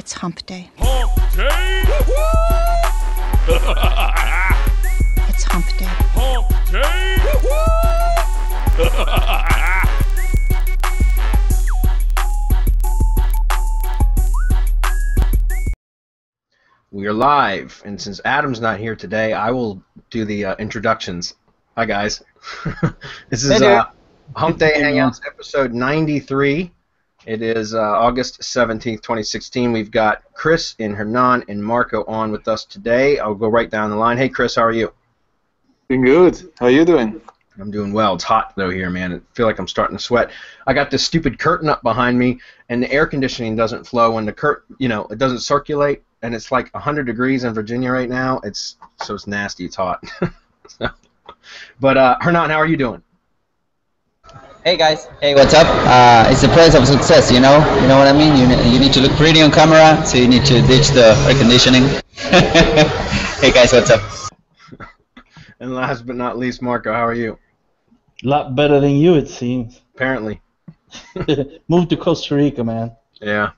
It's Hump Day. Hump Day! It's Hump Day. Hump Day! We are live, and since Adam's not here today, I will do the introductions. Hi, guys. This is Hump Day Hangouts episode 93. It is August 17th, 2016. We've got Chris and Hernan and Marco on with us today. I'll go right down the line. Hey, Chris, how are you? Doing good. How are you doing? I'm doing well. It's hot, though, here, man. I feel like I'm starting to sweat. I got this stupid curtain up behind me, and the air conditioning doesn't flow, and the it doesn't circulate, and it's like 100 degrees in Virginia right now. It's nasty. It's hot. But, Hernan, how are you doing? Hey guys, hey, what's up? It's the price of success, you know what I mean? You need to look pretty on camera, so you need to ditch the air conditioning. Hey guys, what's up? And last but not least, Marco, how are you? A lot better than you, it seems. Apparently. Moved to Costa Rica, man. Yeah.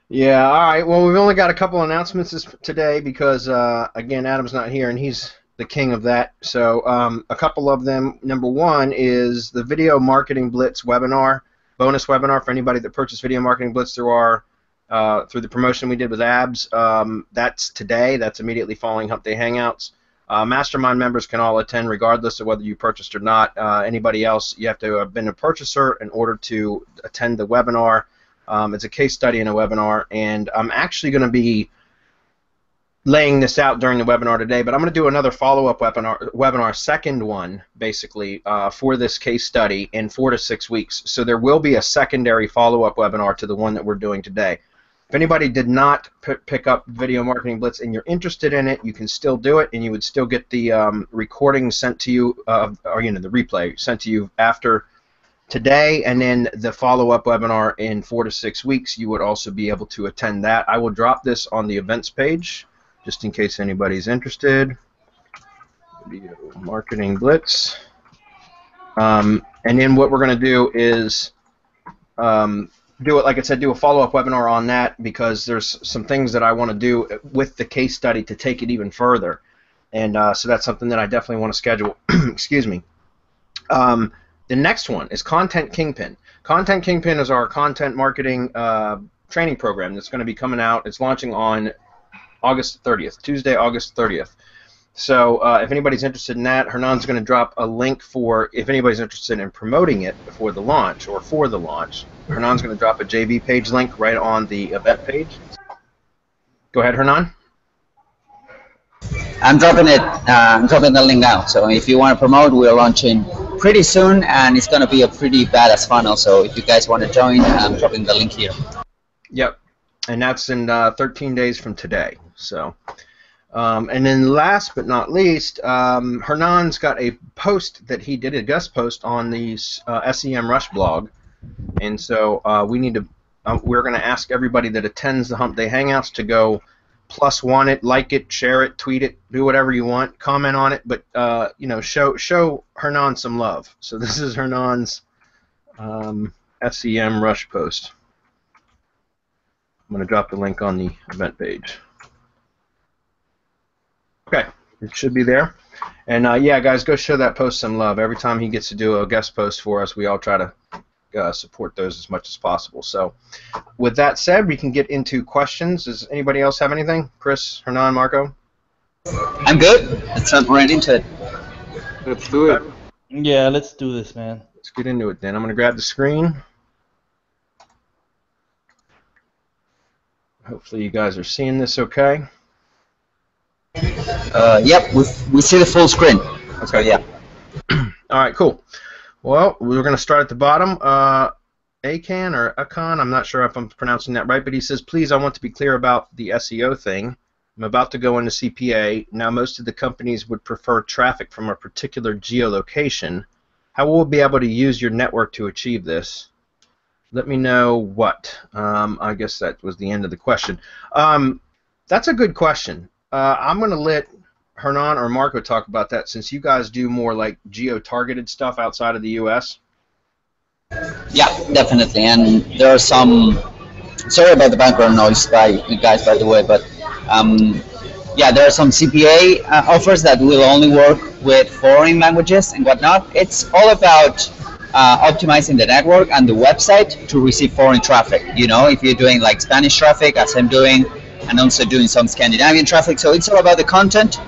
Yeah, all right. Well, we've only got a couple announcements today because, again, Adam's not here, and he's the king of that. So a couple of them. Number one is the Video Marketing Blitz webinar, bonus webinar for anybody that purchased Video Marketing Blitz through the promotion we did with Abs. That's today. That's immediately following Hump Day Hangouts. Mastermind members can all attend regardless of whether you purchased or not. Anybody else, you have to have been a purchaser in order to attend the webinar. It's a case study in a webinar, and I'm actually going to be laying this out during the webinar today, but I'm going to do another follow-up webinar, second one, basically, for this case study in 4 to 6 weeks. So there will be a secondary follow-up webinar to the one that we're doing today. If anybody did not pick up Video Marketing Blitz and you're interested in it, you can still do it, and you would still get the recording sent to you, or the replay sent to you after today, and then the follow-up webinar in 4 to 6 weeks. You would also be able to attend that. I will drop this on the events page, just in case anybody's interested. Video Marketing Blitz. And then what we're going to do is do it, like I said, do a follow-up webinar on that, because there's some things that I want to do with the case study to take it even further. And so that's something that I definitely want to schedule. Excuse me. The next one is Content Kingpin. Content Kingpin is our content marketing training program that's going to be coming out. It's launching on August 30th, Tuesday, August 30th. So if anybody's interested in that, Hernan's going to drop a link for, if anybody's interested in promoting it before the launch or for the launch, Hernan's going to drop a JV page link right on the event page. Go ahead, Hernan. I'm dropping it. I'm dropping the link now. So if you want to promote, we're launching pretty soon, and it's going to be a pretty badass funnel. So if you guys want to join, I'm dropping the link here. Yep, and that's in 13 days from today. So, and then last but not least, Hernan's got a post that he did, a guest post on the SEM Rush blog, and so we need to. We're going to ask everybody that attends the Hump Day Hangouts to go +1 it, like it, share it, tweet it, do whatever you want, comment on it, but show Hernan some love. So this is Hernan's SEM Rush post. I'm going to drop the link on the event page. Okay, it should be there. And yeah, guys, go show that post some love. Every time he gets to do a guest post for us, we all try to support those as much as possible. So with that said, we can get into questions. Does anybody else have anything? Chris, Hernan, Marco? I'm good. Let's jump right into it. Let's do it. Yeah, let's do this, man. Let's get into it then. I'm going to grab the screen. Hopefully you guys are seeing this okay. Yep, we see the full screen. Okay. So, yeah. All right, cool. Well, we're going to start at the bottom. Akan or Akan, I'm not sure if I'm pronouncing that right, but he says, please, I want to be clear about the SEO thing. I'm about to go into CPA. Now, most of the companies would prefer traffic from a particular geolocation. How will we be able to use your network to achieve this? Let me know what. I guess that was the end of the question. That's a good question. I'm going to let Hernan or Marco talk about that, since you guys do more like geo-targeted stuff outside of the U.S. Yeah, definitely. And there are some Sorry about the background noise, guys, by the way, but yeah, there are some CPA offers that will only work with foreign languages and whatnot. It's all about optimizing the network and the website to receive foreign traffic. You know, if you're doing like Spanish traffic, as I'm doing, and also doing some Scandinavian traffic, so it's all about the content.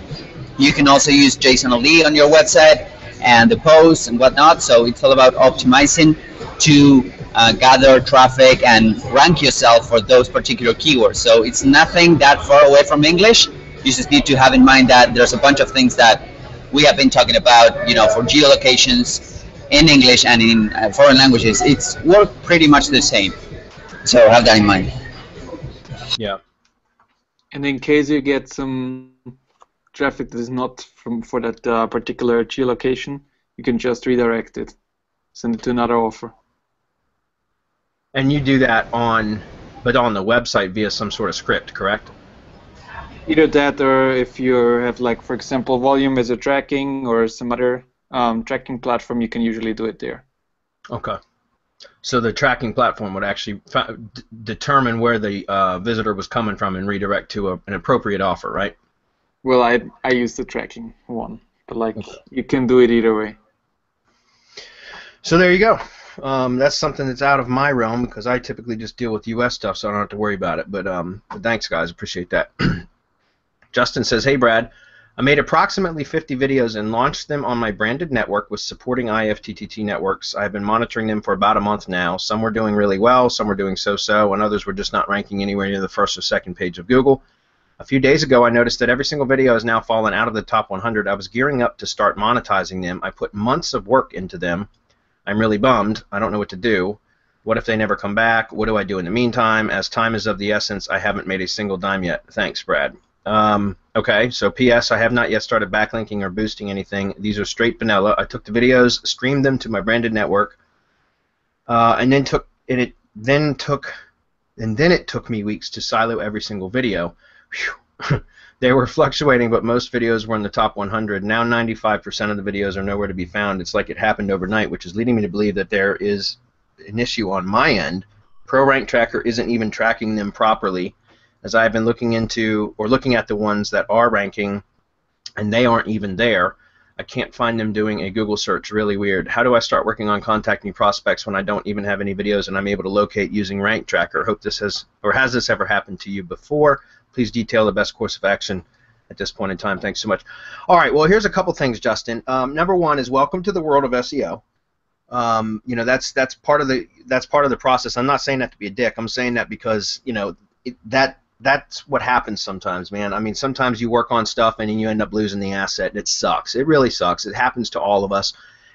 You can also use JSON-LE on your website and the posts and whatnot. So it's all about optimizing to gather traffic and rank yourself for those particular keywords. So it's nothing that far away from English. You just need to have in mind that there's a bunch of things that we have been talking about, you know, for geolocations in English and in foreign languages. It's work pretty much the same. So have that in mind. Yeah. And in case you get some traffic that is not for that particular geolocation, you can just redirect it, send it to another offer. And you do that on the website via some sort of script, correct? Either that, or if you have, like, for example, volume as a tracking or some other tracking platform, you can usually do it there. Okay. So the tracking platform would actually determine where the visitor was coming from and redirect to an appropriate offer, right? Well, I use the tracking one, but like you can do it either way. So there you go. That's something that's out of my realm because I typically just deal with U.S. stuff, so I don't have to worry about it. But thanks, guys. Appreciate that. Justin says, hey, Brad. I made approximately 50 videos and launched them on my branded network with supporting IFTTT networks. I've been monitoring them for about a month now. Some were doing really well, some were doing so-so, and others were just not ranking anywhere near the first or second page of Google. A few days ago, I noticed that every single video has now fallen out of the top 100. I was gearing up to start monetizing them. I put months of work into them. I'm really bummed. I don't know what to do. What if they never come back? What do I do in the meantime? As time is of the essence, I haven't made a single dime yet. Thanks, Brad. Okay, so P.S. I have not yet started backlinking or boosting anything. These are straight vanilla. I took the videos, streamed them to my branded network, and then it took me weeks to silo every single video. They were fluctuating, but most videos were in the top 100. Now 95% of the videos are nowhere to be found. It's like it happened overnight, which is leading me to believe that there is an issue on my end. ProRank Tracker isn't even tracking them properly, as I've been looking at the ones that are ranking, and they aren't even there. I can't find them doing a Google search. Really weird. How do I start working on contacting prospects when I don't even have any videos and I'm able to locate using Rank Tracker? Hope this has this ever happened to you before? Please detail the best course of action at this point in time. Thanks so much. All right. Well, here's a couple things, Justin. Number one is welcome to the world of SEO. You know, that's part of the process. I'm not saying that to be a dick. I'm saying that because, you know, that's what happens sometimes, man. I mean, sometimes you work on stuff and then you end up losing the asset, and it sucks. It really sucks. It happens to all of us.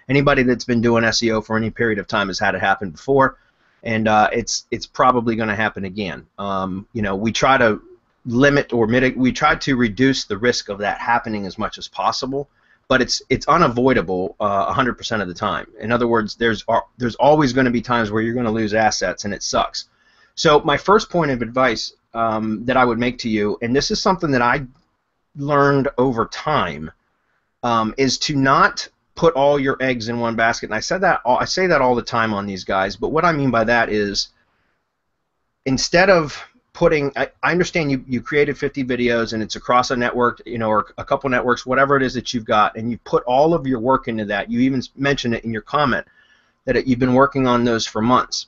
Anybody that's been doing SEO for any period of time has had it happen before, and it's probably going to happen again. You know, we try to limit or mitigate. We try to reduce the risk of that happening as much as possible, but it's unavoidable 100% of the time. In other words, there's always going to be times where you're going to lose assets, and it sucks. So my first point of advice that I would make to you, and this is something that I learned over time, is to not put all your eggs in one basket. And I say that all the time on these guys, but what I mean by that is, instead of putting, I understand you created 50 videos and it's across a network, you know, or a couple networks, whatever it is that you've got, and you put all of your work into that. You even mentioned it in your comment that you've been working on those for months.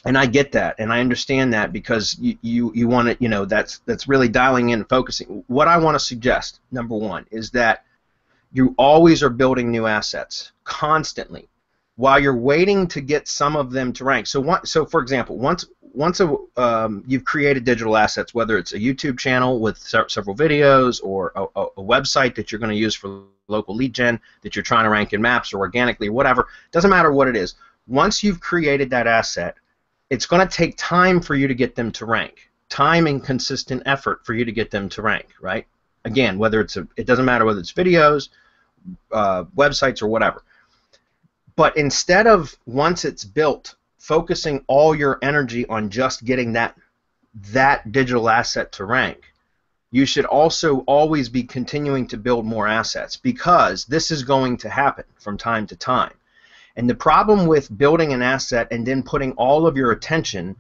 And I get that, and I understand that, because you want to, you know, that's really dialing in and focusing. What I want to suggest, number one, is that you always are building new assets constantly while you're waiting to get some of them to rank. So for example, once you've created digital assets, whether it's a YouTube channel with several videos, or a website that you're going to use for local lead gen that you're trying to rank in maps or organically, whatever, doesn't matter what it is. Once you've created that asset, it's going to take time for you to get them to rank. Time and consistent effort for you to get them to rank, right? Again, it doesn't matter whether it's videos, websites, or whatever. But instead of, once it's built, focusing all your energy on just getting that digital asset to rank, you should also always be continuing to build more assets, because this is going to happen from time to time. And the problem with building an asset and then putting all of your attention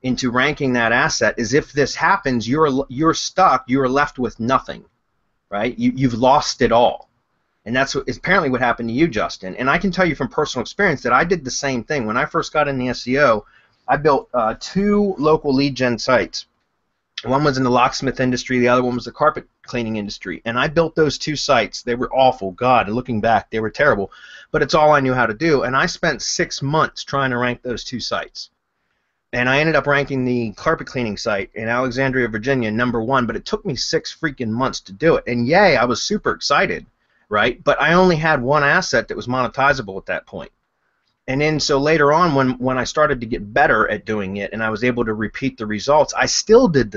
into ranking that asset is if this happens, you're stuck. You're left with nothing, right? You've lost it all. And that's apparently what happened to you, Justin. And I can tell you from personal experience that I did the same thing. When I first got in the SEO, I built 2 local lead gen sites. One was in the locksmith industry, the other one was the carpet cleaning industry. And I built those 2 sites. They were awful. God, looking back, they were terrible. But it's all I knew how to do. And I spent 6 months trying to rank those 2 sites. And I ended up ranking the carpet cleaning site in Alexandria, Virginia, #1. But it took me 6 freaking months to do it. And yay, I was super excited. Right, but I only had one asset that was monetizable at that point. And then so later on, when I started to get better at doing it, and I was able to repeat the results, I still made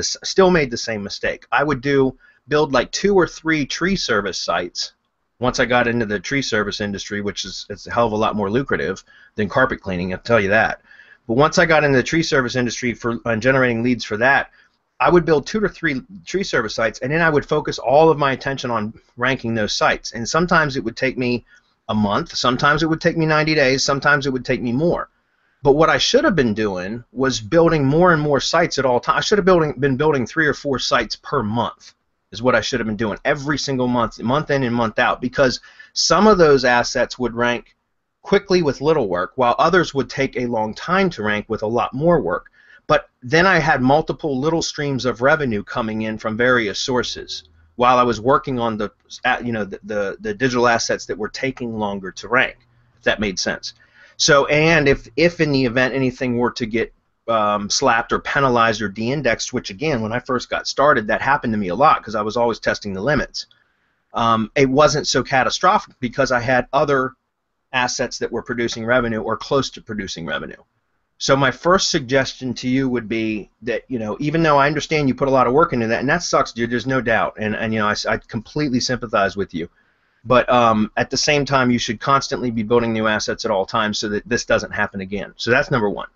the same mistake. I would build like 2 or 3 tree service sites. Once I got into the tree service industry, which it's a hell of a lot more lucrative than carpet cleaning, I'll tell you that. But once I got into the tree service industry for generating leads for that, I would build 2 to 3 tree service sites, and then I would focus all of my attention on ranking those sites. And sometimes it would take me a month, sometimes it would take me 90 days, sometimes it would take me more. But what I should have been doing was building more and more sites at all times. I should have been building 3 or 4 sites per month is what I should have been doing every single month, month in and month out, because some of those assets would rank quickly with little work, while others would take a long time to rank with a lot more work. But then I had multiple little streams of revenue coming in from various sources while I was working on the digital assets that were taking longer to rank, if that made sense. So, and if in the event anything were to get slapped or penalized or de-indexed, which again, when I first got started, that happened to me a lot because I was always testing the limits. It wasn't so catastrophic because I had other assets that were producing revenue or close to producing revenue. So my first suggestion to you would be that, even though I understand you put a lot of work into that, and that sucks, dude, there's no doubt, and I completely sympathize with you. But at the same time, you should constantly be building new assets at all times so that this doesn't happen again. So that's number 1.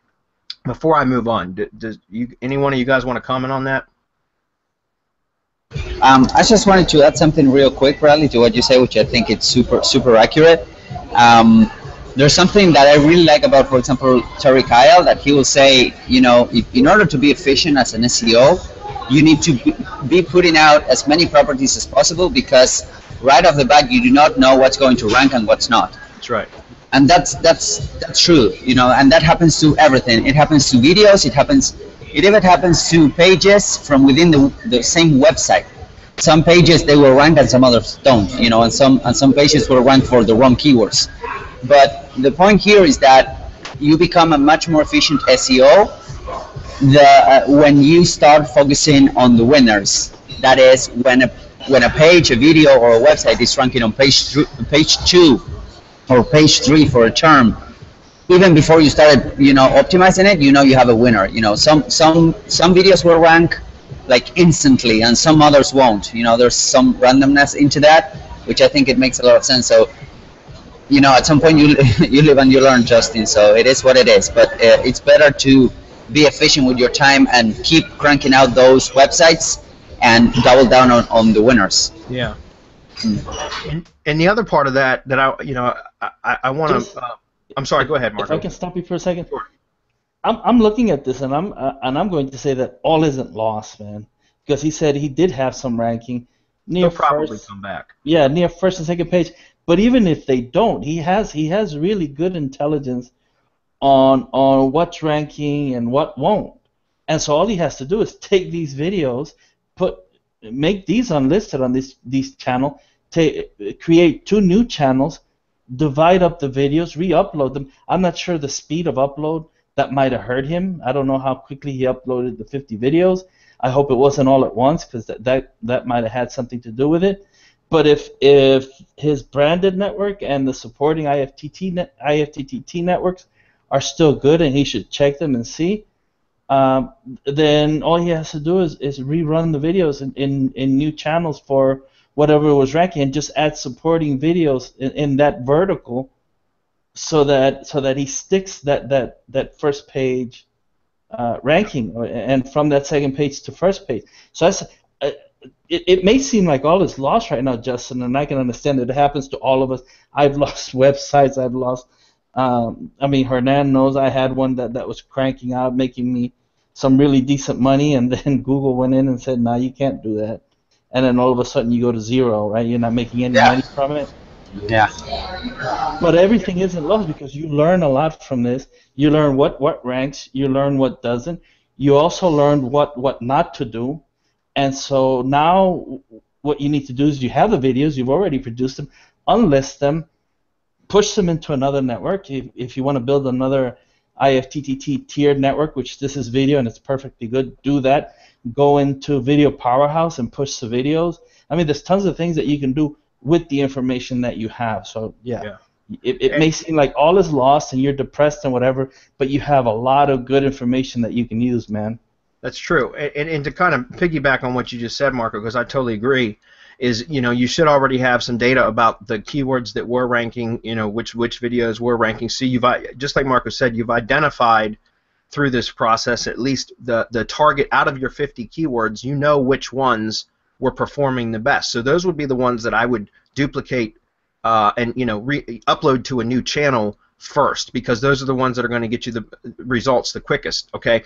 Before I move on, does any one of you guys want to comment on that? I just wanted to add something real quick, Bradley, to what you say, which I think it's super accurate. There's something that I really like about, for example, Terry Kyle, that he will say, if, in order to be efficient as an SEO, you need to be putting out as many properties as possible, because right off the bat you do not know what's going to rank and what's not. That's right. And that's true, and that happens to everything. It happens to videos. It even happens to pages from within the same website. Some pages they will rank and some others don't, and some pages will rank for the wrong keywords. But the point here is that you become a much more efficient SEO when you start focusing on the winners. That is, when a page, a video, or a website is ranking on page 2 or page 3 for a term, even before you started, optimizing it, you have a winner. Some videos will rank like instantly, and some others won't. There's some randomness into that, which I think it makes a lot of sense. So, at some point you live and you learn, Justin. So it is what it is. But it's better to be efficient with your time and keep cranking out those websites and double down on the winners. Yeah. And the other part of that I want to. I'm sorry. Go ahead, Marco. If I can stop you for a second. Sure. I'm looking at this and I'm going to say that all isn't lost, man, because he said he did have some ranking near They'll probably first, come back. Yeah, near first and second page. But even if they don't, he has really good intelligence on what's ranking and what won't. And so all he has to do is take these videos, make these unlisted on these channel, create 2 new channels, divide up the videos, re-upload them. I'm not sure the speed of upload. That might have hurt him. I don't know how quickly he uploaded the 50 videos. I hope it wasn't all at once, because that might have had something to do with it. But if his branded network and the supporting IFTTT networks are still good, and he should check them and see, then all he has to do is rerun the videos in new channels for whatever was ranking, and just add supporting videos in that vertical, so that he sticks that first page ranking, and from that second page to first page. So that's it may seem like all is lost right now, Justin, and I can understand that it happens to all of us. I've lost websites. I've lost. Hernan knows I had one that was cranking out, making me some really decent money, and then Google went in and said, "No, you can't do that." And then all of a sudden you go to zero, right? You're not making any money from it. Yeah. But everything isn't lost because you learn a lot from this. You learn what ranks. You learn what doesn't. You also learn what not to do. And so now what you need to do is you have the videos. You've already produced them. Unlist them. Push them into another network. If you want to build another IFTTT tiered network, which this is video and it's perfectly good, do that. Go into Video Powerhouse and push the videos. I mean, there's tons of things that you can do with the information that you have. So, yeah. It may seem like all is lost and you're depressed and whatever, but you have a lot of good information that you can use, man. That's true. And to kind of piggyback on what you just said, Marco, because I totally agree, is, you know, you should already have some data about the keywords that were ranking, you know, which videos were ranking. So you've, just like Marco said, you've identified through this process at least the target out of your 50 keywords. You know which ones were performing the best. So those would be the ones that I would duplicate and, you know, upload to a new channel first, because those are the ones that are going to get you the results the quickest. Okay.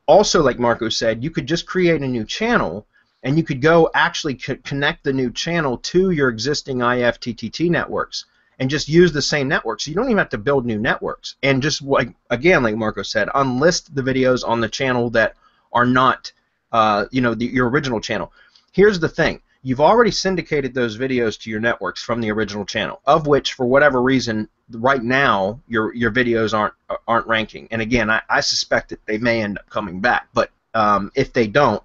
Also, like Marco said, you could just create a new channel, and you could go actually connect the new channel to your existing IFTTT networks and just use the same network. So you don't even have to build new networks. And just, like, again, like Marco said, unlist the videos on the channel that are not, you know, your original channel. Here's the thing. You've already syndicated those videos to your networks from the original channel, of which, for whatever reason, right now your videos aren't ranking. And again, I suspect that they may end up coming back. But if they don't,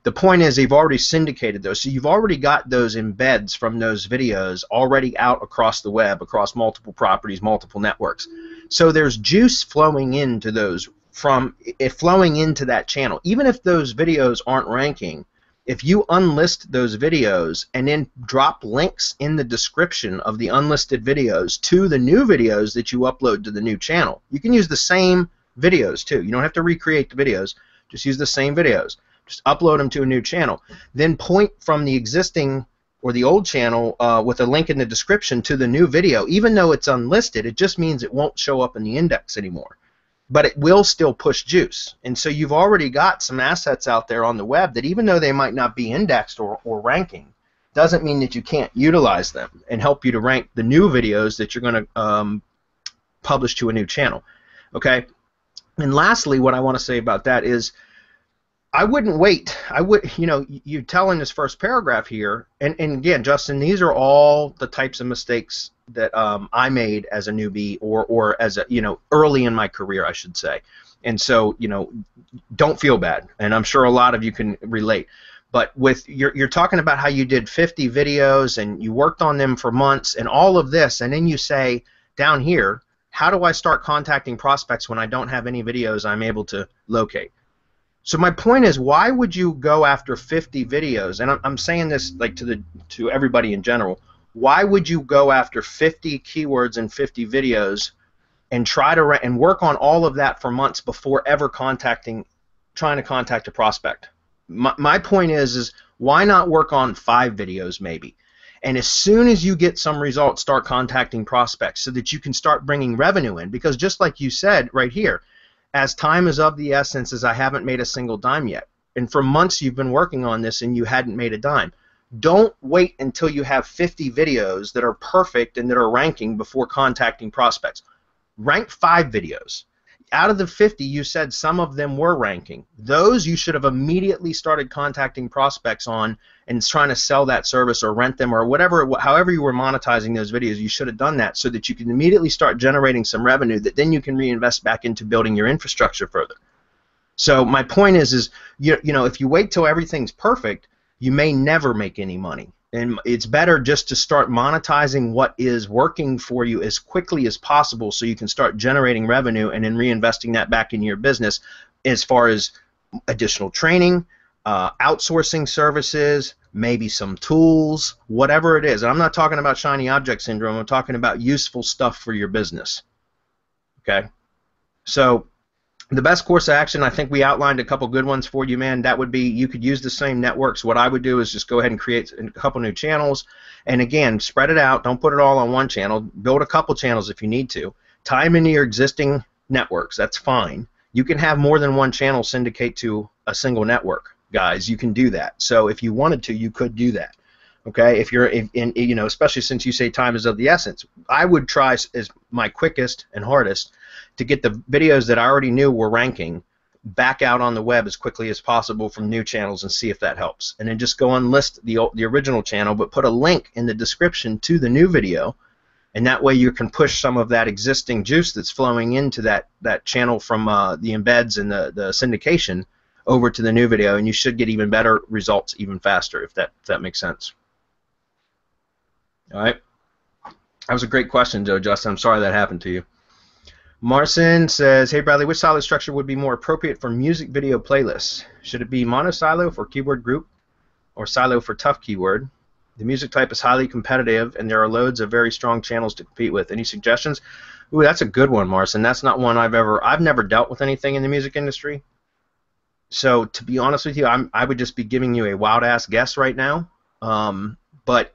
the point is you've already syndicated those. So you've already got those embeds from those videos already out across the web, across multiple properties, multiple networks. So there's juice flowing into those flowing into that channel. Even if those videos aren't ranking, if you unlist those videos and then drop links in the description of the unlisted videos to the new videos that you upload to the new channel, you can use the same videos too. You don't have to recreate the videos. Just use the same videos. Just upload them to a new channel. Then point from the existing or the old channel with a link in the description to the new video. Even though it's unlisted, it just means it won't show up in the index anymore. But it will still push juice. And so you've already got some assets out there on the web that, even though they might not be indexed or ranking, doesn't mean that you can't utilize them and help you to rank the new videos that you're going to publish to a new channel. Okay? And lastly, what I want to say about that is, I wouldn't wait. You know, you tell in this first paragraph here, and again, Justin, these are all the types of mistakes that I made as a newbie or as a, you know, early in my career, I should say. And so, you know, don't feel bad, and I'm sure a lot of you can relate. But with you're talking about how you did 50 videos and you worked on them for months and all of this, and then you say down here, how do I start contacting prospects when I don't have any videos I'm able to locate? So my point is, why would you go after 50 videos? And I'm saying this like to everybody in general. Why would you go after 50 keywords and 50 videos and try to and work on all of that for months before ever trying to contact a prospect? My point is why not work on 5 videos maybe? And as soon as you get some results, start contacting prospects so that you can start bringing revenue in. Because just like you said right here, as time is of the essence, as I haven't made a single dime yet. And for months you've been working on this and you hadn't made a dime. Don't wait until you have 50 videos that are perfect and that are ranking before contacting prospects. Rank 5 videos. Out of the 50, you said some of them were ranking. Those you should have immediately started contacting prospects on and trying to sell that service or rent them or whatever, however you were monetizing those videos. You should have done that so that you can immediately start generating some revenue that then you can reinvest back into building your infrastructure further. So my point is you know, if you wait till everything's perfect, you may never make any money. And it's better just to start monetizing what is working for you as quickly as possible so you can start generating revenue and then reinvesting that back in your business as far as additional training, outsourcing services, maybe some tools, whatever it is. And I'm not talking about shiny object syndrome. I'm talking about useful stuff for your business. Okay? So the best course of action, I think we outlined a couple good ones for you, man. That would be, you could use the same networks. What I would do is just go ahead and create a couple new channels. And again, spread it out. Don't put it all on one channel. Build a couple channels if you need to. Tie them into your existing networks. That's fine. You can have more than one channel syndicate to a single network, guys. You can do that. So if you wanted to, you could do that. Okay, if you're in you know, especially since you say time is of the essence, I would try as my quickest and hardest to get the videos that I already knew were ranking back out on the web as quickly as possible from new channels and see if that helps. And then just go unlist the original channel, but put a link in the description to the new video, and that way you can push some of that existing juice that's flowing into that channel from the embeds and the syndication over to the new video, and you should get even better results even faster, if that makes sense. All right. That was a great question, Joe Justin. I'm sorry that happened to you. Marcin says, hey Bradley, which silo structure would be more appropriate for music video playlists? Should it be monosilo for keyword group or silo for tough keyword? The music type is highly competitive and there are loads of very strong channels to compete with. Any suggestions? Ooh, that's a good one, Marcin. That's not one I've never dealt with anything in the music industry. So to be honest with you, I would just be giving you a wild ass guess right now. But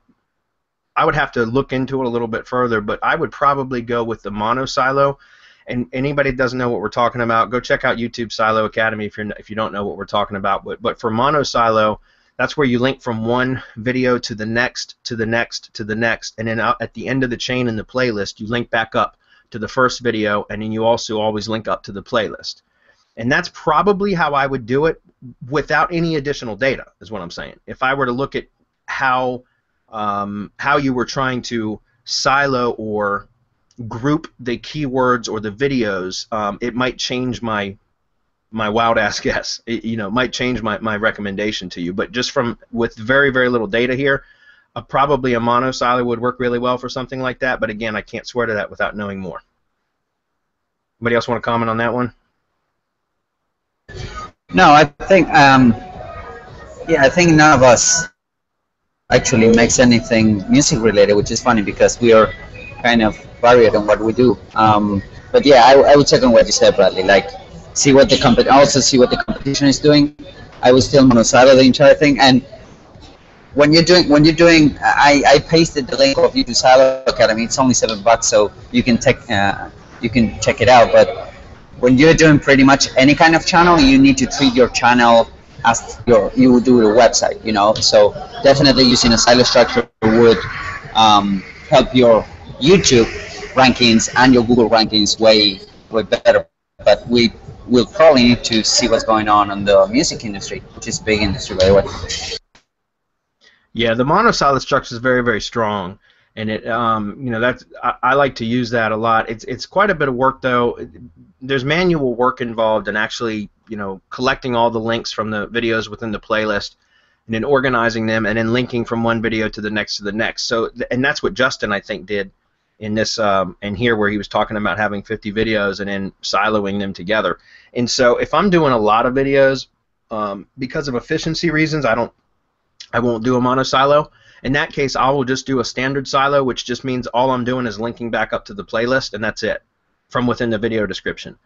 I would have to look into it a little bit further, but I would probably go with the monosilo. And anybody that doesn't know what we're talking about, go check out YouTube Silo Academy if you don't know what we're talking about. But for monosilo, that's where you link from one video to the next, to the next, to the next, and then at the end of the chain in the playlist, you link back up to the first video, and then you also always link up to the playlist. And that's probably how I would do it without any additional data, is what I'm saying. If I were to look at how you were trying to silo or group the keywords or the videos, it might change my wild ass guess. It might change my recommendation to you. But just with very, very little data here, probably a monosilo would work really well for something like that. But again, I can't swear to that without knowing more. Anybody else want to comment on that one? No, I think I think none of us actually makes anything music related, which is funny because we are kind of varied on what we do. But yeah, I would second what you said, Bradley. Like, see what the competition is doing. I would still monosilo the entire thing. And when you're doing, I pasted the link of YouTube Silo Academy. It's only $7, so you can check it out. But when you're doing pretty much any kind of channel, you need to treat your channel as you would do your website, So definitely using a silo structure would help your YouTube rankings and your Google rankings way better. But we will probably need to see what's going on in the music industry, which is a big industry, by the way. Yeah, the monosilo structure is very, very strong, and it I like to use that a lot. It's quite a bit of work though. There's manual work involved in actually collecting all the links from the videos within the playlist and then organizing them and then linking from one video to the next to the next. So and that's what Justin I think did in this and here where he was talking about having 50 videos and then siloing them together. And so if I'm doing a lot of videos, because of efficiency reasons, I won't do a monosilo. In that case, I will just do a standard silo, which just means all I'm doing is linking back up to the playlist, and that's it, from within the video description.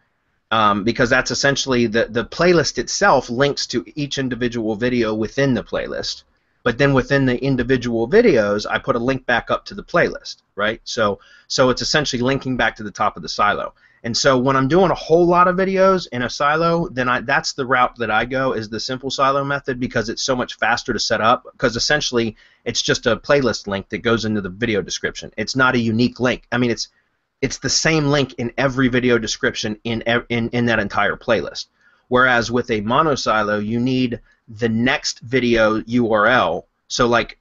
Because that's essentially the playlist itself links to each individual video within the playlist. But then within the individual videos, I put a link back up to the playlist, right? So it's essentially linking back to the top of the silo. And so when I'm doing a whole lot of videos in a silo, then that's the route that I go, is the simple silo method, because it's so much faster to set up, because essentially it's just a playlist link that goes into the video description. It's not a unique link. I mean, it's the same link in every video description in that entire playlist. Whereas with a monosilo, you need the next video URL. So like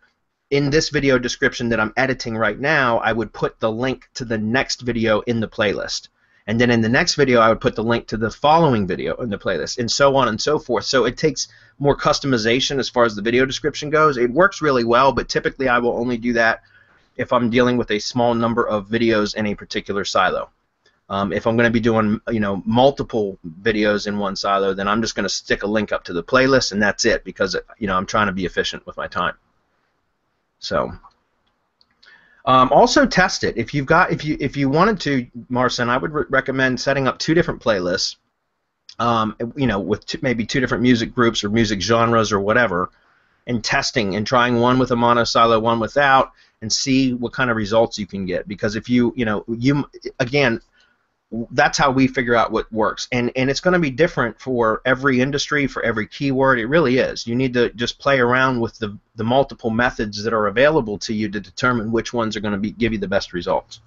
in this video description that I'm editing right now, I would put the link to the next video in the playlist. And then in the next video, I would put the link to the following video in the playlist, and so on and so forth. So it takes more customization as far as the video description goes. It works really well, but typically I will only do that if I'm dealing with a small number of videos in a particular silo. If I'm going to be doing multiple videos in one silo, then I'm just going to stick a link up to the playlist, and that's it, because I'm trying to be efficient with my time. So. Also test it. If you wanted to, Marcin, I would recommend setting up 2 different playlists, with maybe 2 different music groups or music genres or whatever, and testing and trying one with a monosilo, one without, and see what kind of results you can get. Because if again, that's how we figure out what works, and it's going to be different for every industry, for every keyword. It really is. You need to just play around with the multiple methods that are available to you to determine which ones are going to give you the best results.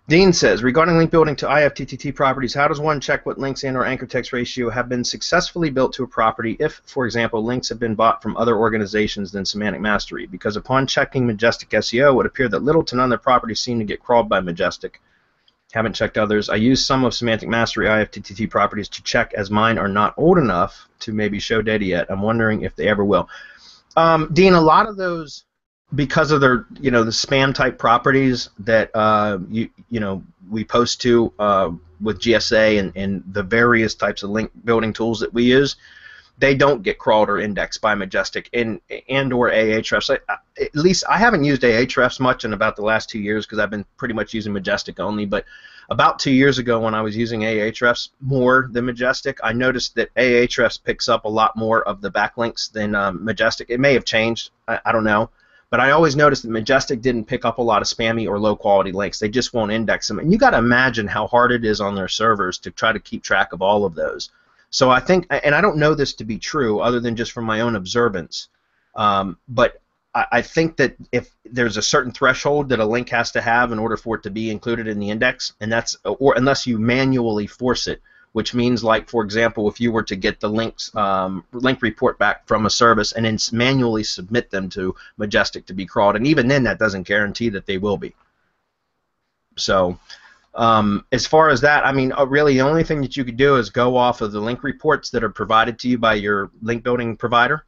Dean says, regarding link building to IFTTT properties, how does one check what links and/or anchor text ratio have been successfully built to a property if, for example, links have been bought from other organizations than Semantic Mastery? Because upon checking Majestic SEO, it would appear that little to none of their properties seem to get crawled by Majestic. Haven't checked others. I use some of Semantic Mastery IFTTT properties to check, as mine are not old enough to maybe show data yet. I'm wondering if they ever will. Dean, a lot of those, because of their, the spam type properties that we post to with GSA and the various types of link building tools that we use, they don't get crawled or indexed by Majestic and or Ahrefs. At least I haven't used Ahrefs much in about the last 2 years because I've been pretty much using Majestic only. But about 2 years ago, when I was using Ahrefs more than Majestic, I noticed that Ahrefs picks up a lot more of the backlinks than Majestic. It may have changed. I don't know. But I always noticed that Majestic didn't pick up a lot of spammy or low-quality links. They just won't index them. And you got to imagine how hard it is on their servers to try to keep track of all of those. So I think, and I don't know this to be true other than just from my own observance, but I think that if there's a certain threshold that a link has to have in order for it to be included in the index, and that's, or unless you manually force it, which means, like, for example, if you were to get the links link report back from a service and then manually submit them to Majestic to be crawled, and even then that doesn't guarantee that they will be. So as far as that, I mean, really the only thing that you could do is go off of the link reports that are provided to you by your link building provider,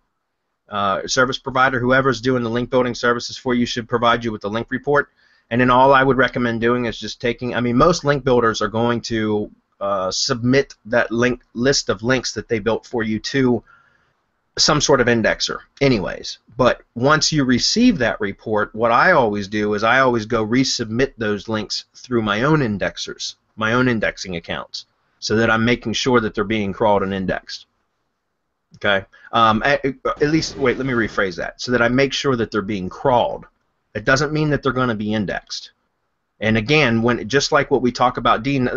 service provider. Whoever's doing the link building services for you should provide you with the link report. And then all I would recommend doing is just taking, I mean, most link builders are going to submit that list of links that they built for you to some sort of indexer anyways. But once you receive that report, what I always do is I always go resubmit those links through my own indexers, my own indexing accounts, so that I'm making sure that they're being crawled and indexed. Okay? At least, wait, let me rephrase that. So that I make sure that they're being crawled. It doesn't mean that they're going to be indexed. And again, when just like what we talk about, Dean,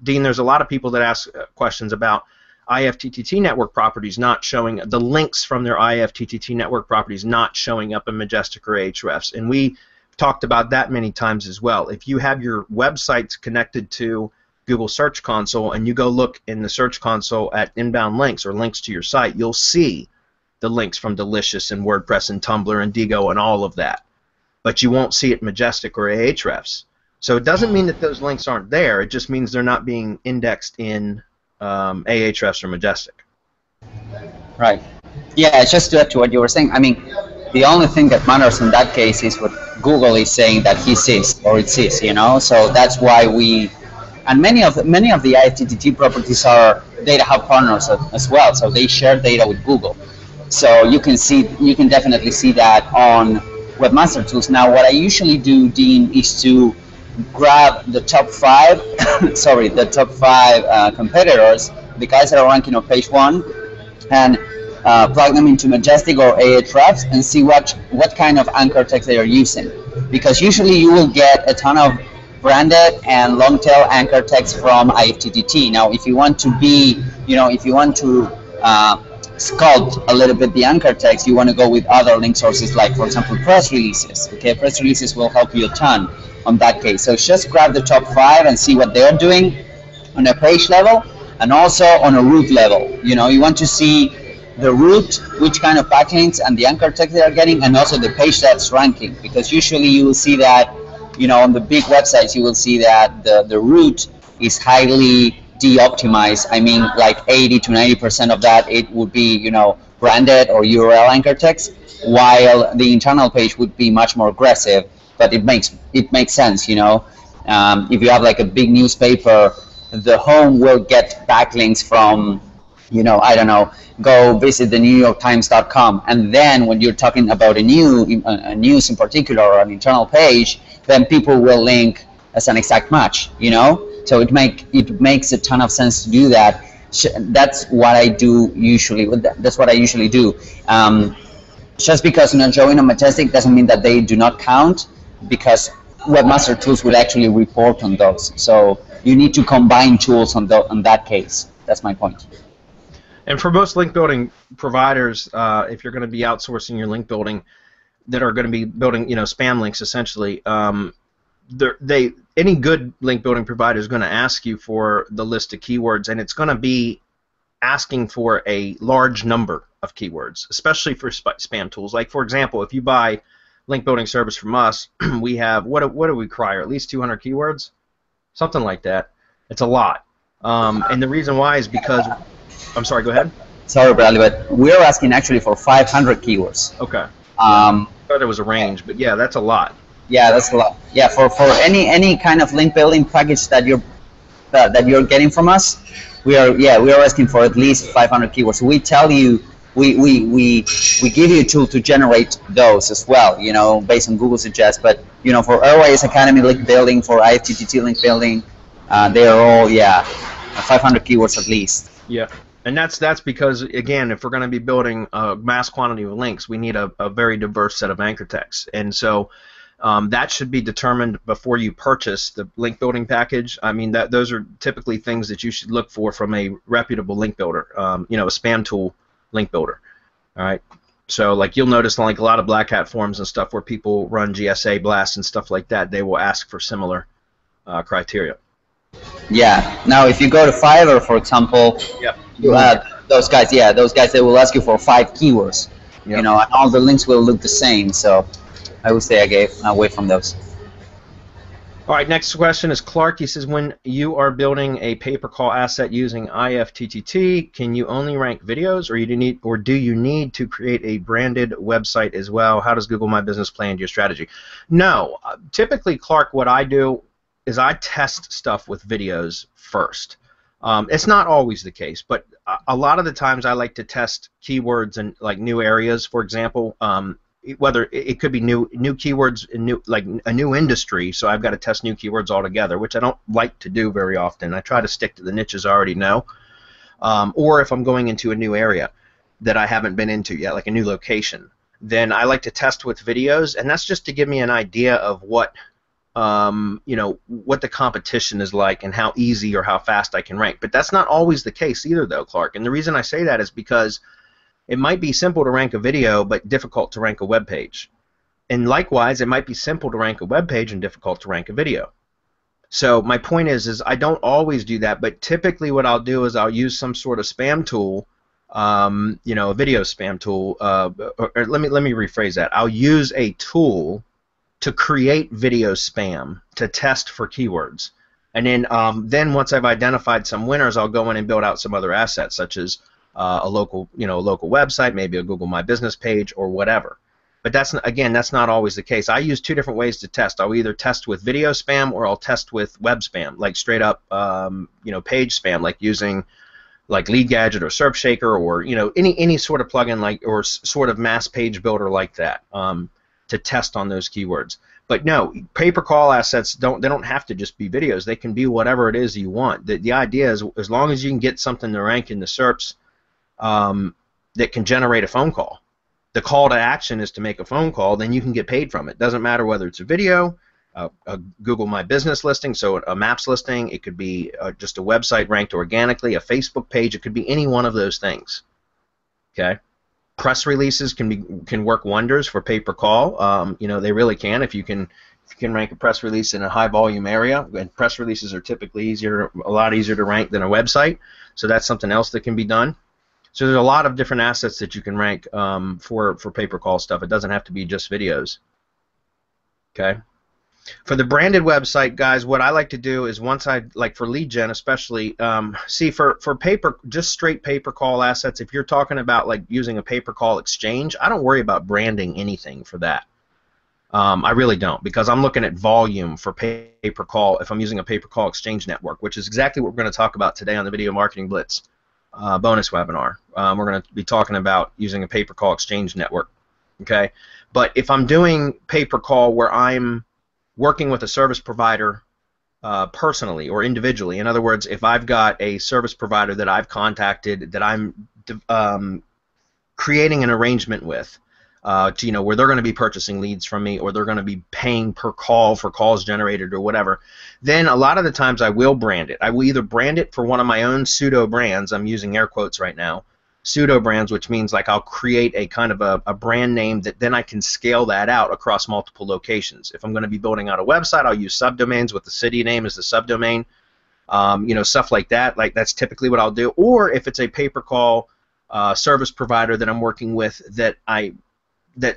there's a lot of people that ask questions about IFTTT network properties not showing, the links from their IFTTT network properties not showing up in Majestic or Ahrefs. And we talked about that many times as well. If you have your websites connected to Google Search Console and you go look in the Search Console at inbound links or links to your site, you'll see the links from Delicious and WordPress and Tumblr and Digo and all of that. But you won't see it in Majestic or Ahrefs. So it doesn't mean that those links aren't there. It just means they're not being indexed in Ahrefs or Majestic. Right. Yeah, just to add to what you were saying, I mean, the only thing that matters in that case is what Google is saying that he sees or it sees, you know. So that's why we, and many of the IFTTT properties are Data Hub partners as well. So they share data with Google. So you can definitely see that on Webmaster Tools. Now, what I usually do, Dean, is to grab the top 5 sorry, the top 5 competitors, the guys that are ranking on page 1, and plug them into Majestic or Ahrefs and see what kind of anchor text they are using, because usually you will get a ton of branded and long tail anchor text from IFTTT. Now if you want to be, if you want to sculpt a little bit the anchor text, you want to go with other link sources, like for example press releases. Okay, press releases will help you a ton on that case. So just grab the top 5 and see what they're doing on a page level and also on a root level. You want to see the root, which kind of backlinks and the anchor text they are getting, and also the page that's ranking, because usually you will see that, on the big websites you will see that the root is highly de-optimized. I mean, like 80 to 90% of that it would be, branded or URL anchor text, while the internal page would be much more aggressive. But it makes sense, if you have like a big newspaper, the home will get backlinks from, I don't know, go visit the NewYorkTimes.com, and then when you're talking about a news in particular or an internal page, then people will link as an exact match, So it makes a ton of sense to do that. That's what I do usually. That's what I usually do. Just because showing a Majestic doesn't mean that they do not count, because webmaster tools would actually report on those. So you need to combine tools on that case. That's my point. And for most link building providers, if you're going to be outsourcing your link building, that are going to be building, spam links essentially, any good link building provider is going to ask you for the list of keywords, and it's going to be asking for a large number of keywords, especially for spam tools. Like, for example, if you buy link building service from us, we have, what do we require? At least 200 keywords? Something like that. It's a lot. And the reason why is because, I'm sorry, go ahead. Sorry, Bradley, but we're asking actually for 500 keywords. Okay. I thought there was a range, but yeah, that's a lot. Yeah, that's a lot. Yeah, for any kind of link building package that you're getting from us, we are asking for at least 500 keywords. We tell you, we give you a tool to generate those as well, based on Google Suggest. But for ROIS Academy link building, for IFTTT link building, they are all 500 keywords at least. Yeah. And that's because, again, if we're going to be building a mass quantity of links, we need a very diverse set of anchor texts. And so that should be determined before you purchase the link building package. I mean, those are typically things that you should look for from a reputable link builder, a spam tool link builder. All right. So, like, you'll notice, like, a lot of Black Hat forums and stuff where people run GSA blasts and stuff like that, they will ask for similar criteria. Yeah. Now, if you go to Fiverr, for example, yep. You have those guys. Yeah, those guys, they will ask you for 5 keywords. Yep. And all the links will look the same. So I would say away from those. All right. Next question is Clark. He says, when you are building a pay-per-call asset using IFTTT, can you only rank videos, or do you need to create a branded website as well? How does Google My Business play into your strategy? No. Typically, Clark, what I do is I test stuff with videos first. It's not always the case, but a lot of the times I like to test keywords in like new areas. For example, whether it could be new keywords in like a new industry, so I've got to test new keywords altogether, which I don't like to do very often. I try to stick to the niches I already know, or if I'm going into a new area that I haven't been into yet, like a new location, then I like to test with videos, and that's just to give me an idea of what what the competition is like and how easy or how fast I can rank. But that's not always the case either, though, Clark. And the reason I say that is because it might be simple to rank a video but difficult to rank a web page. And likewise, it might be simple to rank a web page and difficult to rank a video. So my point is I don't always do that, but typically what I'll do is I'll use some sort of spam tool, a video spam tool, or let me rephrase that. I'll use a tool to create video spam to test for keywords, and then once I've identified some winners, I'll go in and build out some other assets, such as a local website, maybe a Google My Business page or whatever. But that's not always the case. I use 2 different ways to test. I'll either test with video spam or I'll test with web spam, like straight up page spam, like using like Lead Gadget or Surfshaker or any sort of plugin or sort of mass page builder like that. To test on those keywords. But no, pay-per-call assets don't have to just be videos. They can be whatever it is you want. The idea is, as long as you can get something to rank in the SERPs that can generate a phone call. The call to action is to make a phone call, then you can get paid from it. Doesn't matter whether it's a video, a Google My Business listing, so a Maps listing, it could be just a website ranked organically, a Facebook page, it could be any one of those things. Okay? Press releases can work wonders for pay-per-call. They really can if you can rank a press release in a high volume area. And press releases are typically a lot easier to rank than a website. So that's something else that can be done. So there's a lot of different assets that you can rank for pay-per-call stuff. It doesn't have to be just videos. Okay. For the branded website, guys, what I like to do is once for lead gen especially, for just straight pay-per-call assets, if you're talking about like using a pay-per-call exchange, I don't worry about branding anything for that. I really don't, because I'm looking at volume for pay-per-call if I'm using a pay-per-call exchange network, which is exactly what we're going to talk about today on the Video Marketing Blitz bonus webinar. We're going to be talking about using a pay-per-call exchange network. Okay, but if I'm doing pay-per-call where I'm working with a service provider personally or individually. In other words, if I've got a service provider that I've contacted that I'm creating an arrangement with, to, where they're going to be purchasing leads from me, or they're going to be paying per call for calls generated or whatever, then a lot of the times I will brand it. I will either brand it for one of my own pseudo brands. I'm using air quotes right now. Pseudo brands, which means like I'll create a kind of a brand name that then I can scale that out across multiple locations. If I'm going to be building out a website, I'll use subdomains with the city name as the subdomain. Stuff like that. Like that's typically what I'll do. Or if it's a pay-per-call service provider that I'm working with that